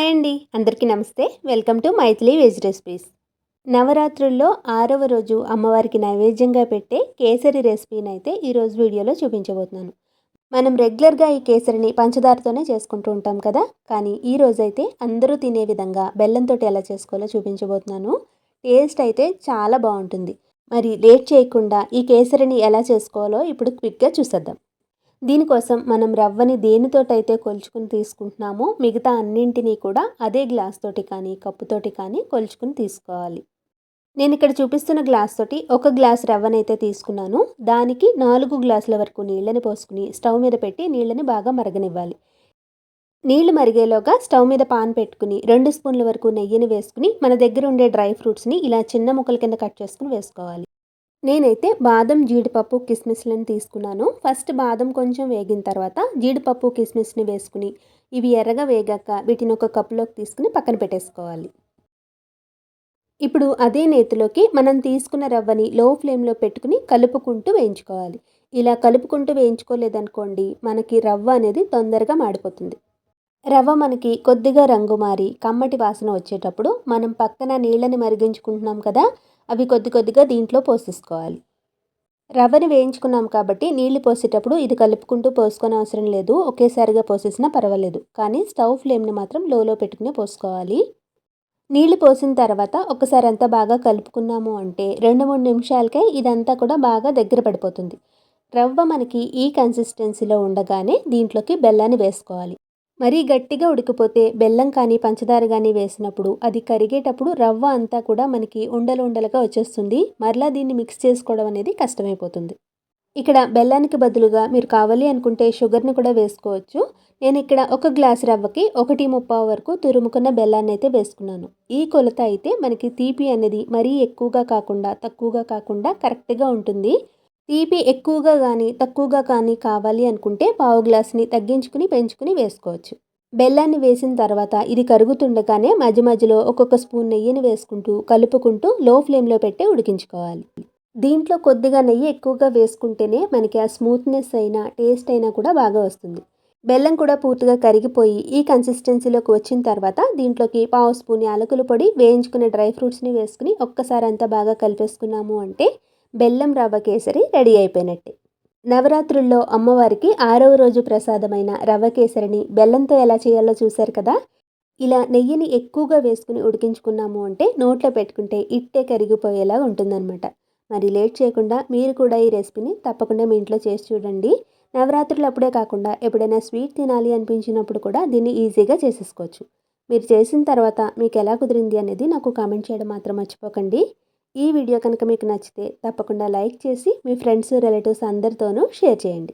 Hi అండి, అందరికీ నమస్తే. Welcome to Mythili veg recipes. నవరాత్రుల్లో 6వ రోజు అమ్మవారికి నైవేద్యంగా పెట్టే కేసరి రెసిపీని అయితే ఈరోజు వీడియోలో చూపించబోతున్నాను. మనం రెగ్యులర్గా ఈ కేసరిని పంచదారతోనే చేసుకుంటూ ఉంటాం కదా, కానీ ఈ రోజైతే అందరూ తినే విధంగా బెల్లంతో ఎలా చేసుకోవాలో చూపించబోతున్నాను. టేస్ట్ అయితే చాలా బాగుంటుంది. మరి లేట్ చేయకుండా ఈ కేసరిని ఎలా చేసుకోవాలో ఇప్పుడు క్విక్గా చూసేద్దాం. దీనికోసం మనం రవ్వని దేనితోటైతే కొలుచుకుని తీసుకుంటున్నామో మిగతా అన్నింటినీ కూడా అదే గ్లాస్ తోటి కానీ కప్పుతోటి కానీ కొలుచుకుని తీసుకోవాలి. నేను ఇక్కడ చూపిస్తున్న గ్లాస్ తోటి 1 గ్లాస్ రవ్వనైతే తీసుకున్నాను. దానికి 4 గ్లాసుల వరకు నీళ్ళని పోసుకుని స్టవ్ మీద పెట్టి నీళ్ళని బాగా మరగనివ్వాలి. నీళ్లు మరిగేలోగా స్టవ్ మీద పాన్ పెట్టుకుని 2 స్పూన్ల వరకు నెయ్యిని వేసుకుని మన దగ్గర ఉండే డ్రై ఫ్రూట్స్ని ఇలా చిన్న ముక్కల కింద కట్ చేసుకుని వేసుకోవాలి. నేనైతే బాదం, జీడిపప్పు, కిస్మిస్లను తీసుకున్నాను. ఫస్ట్ బాదం కొంచెం వేగిన తర్వాత జీడిపప్పు, కిస్మిస్ని వేసుకుని ఇవి ఎర్రగా వేగాక వీటిని ఒక కప్పులోకి తీసుకుని పక్కన పెట్టేసుకోవాలి. ఇప్పుడు అదే నేతిలోకి మనం తీసుకున్న రవ్వని లో ఫ్లేమ్లో పెట్టుకుని కలుపుకుంటూ వేయించుకోవాలి. ఇలా కలుపుకుంటూ వేయించుకోలేదనుకోండి, మనకి రవ్వ అనేది తొందరగా మాడిపోతుంది. రవ్వ మనకి కొద్దిగా రంగు మారి కమ్మటి వాసన వచ్చేటప్పుడు మనం పక్కన నీళ్ళని మరిగించుకుంటున్నాం కదా, అవి కొద్దిగా దీంట్లో పోసేసుకోవాలి. రవ్వని వేయించుకున్నాం కాబట్టి నీళ్లు పోసేటప్పుడు ఇది కలుపుకుంటూ పోసుకొని అవసరం లేదు. ఒకేసారిగా పోసేసినా పర్వాలేదు, కానీ స్టవ్ ఫ్లేమ్ని మాత్రం లోలో పెట్టుకునే పోసుకోవాలి. నీళ్లు పోసిన తర్వాత ఒకసారి అంతా బాగా కలుపుకున్నాము అంటే 2-3 నిమిషాలకే ఇదంతా కూడా బాగా దగ్గర పడిపోతుంది. రవ్వ మనకి ఈ కన్సిస్టెన్సీలో ఉండగానే దీంట్లోకి బెల్లాన్ని వేసుకోవాలి. మరీ గట్టిగా ఉడికిపోతే బెల్లం కానీ పంచదార కానీ వేసినప్పుడు అది కరిగేటప్పుడు రవ్వ అంతా కూడా మనకి ఉండలుగా వచ్చేస్తుంది. మరలా దీన్ని మిక్స్ చేసుకోవడం అనేది కష్టమైపోతుంది. ఇక్కడ బెల్లానికి బదులుగా మీరు కావాలి అనుకుంటే షుగర్ని కూడా వేసుకోవచ్చు. నేను ఇక్కడ 1 గ్లాస్ రవ్వకి 1.25 వరకు తురుముకున్న బెల్లాన్ని అయితే వేసుకున్నాను. ఈ కొలత అయితే మనకి తీపి అనేది మరీ ఎక్కువగా కాకుండా తక్కువగా కాకుండా కరెక్ట్గా ఉంటుంది. తీపి ఎక్కువగా కానీ తక్కువగా కానీ కావాలి అనుకుంటే పావు గ్లాస్ని తగ్గించుకుని పెంచుకుని వేసుకోవచ్చు. బెల్లాన్ని వేసిన తర్వాత ఇది కరుగుతుండగానే మధ్య మధ్యలో ఒక్కొక్క స్పూన్ నెయ్యిని వేసుకుంటూ కలుపుకుంటూ లో ఫ్లేమ్లో పెట్టి ఉడికించుకోవాలి. దీంట్లో కొద్దిగా నెయ్యి ఎక్కువగా వేసుకుంటేనే మనకి ఆ స్మూత్నెస్ అయినా టేస్ట్ అయినా కూడా బాగా వస్తుంది. బెల్లం కూడా పూర్తిగా కరిగిపోయి ఈ కన్సిస్టెన్సీలోకి వచ్చిన తర్వాత దీంట్లోకి పావు స్పూన్ యాలకుల పొడి, వేయించుకున్న డ్రై ఫ్రూట్స్ని వేసుకుని ఒక్కసారి అంతా బాగా కలిపేసుకున్నాము అంటే బెల్లం రవ్వ కేసరి రెడీ అయిపోయినట్టే. నవరాత్రుల్లో అమ్మవారికి 6వ రోజు ప్రసాదమైన రవ్వ కేసరిని బెల్లంతో ఎలా చేయాలో చూశారు కదా. ఇలా నెయ్యిని ఎక్కువగా వేసుకుని ఉడికించుకున్నాము అంటే నోట్లో పెట్టుకుంటే ఇట్టే కరిగిపోయేలా ఉంటుందన్నమాట. మరి లేట్ చేయకుండా మీరు కూడా ఈ రెసిపీని తప్పకుండా మీ ఇంట్లో చేసి చూడండి. నవరాత్రులు అప్పుడే కాకుండా ఎప్పుడైనా స్వీట్ తినాలి అనిపించినప్పుడు కూడా దీన్ని ఈజీగా చేసేసుకోవచ్చు. మీరు చేసిన తర్వాత మీకు ఎలా కుదిరింది అనేది నాకు కామెంట్ చేయడం మాత్రం మర్చిపోకండి. ఈ వీడియో కనుక మీకు నచ్చితే తప్పకుండా లైక్ చేసి మీ ఫ్రెండ్స్, రిలేటివ్స్ అందరితోనూ షేర్ చేయండి.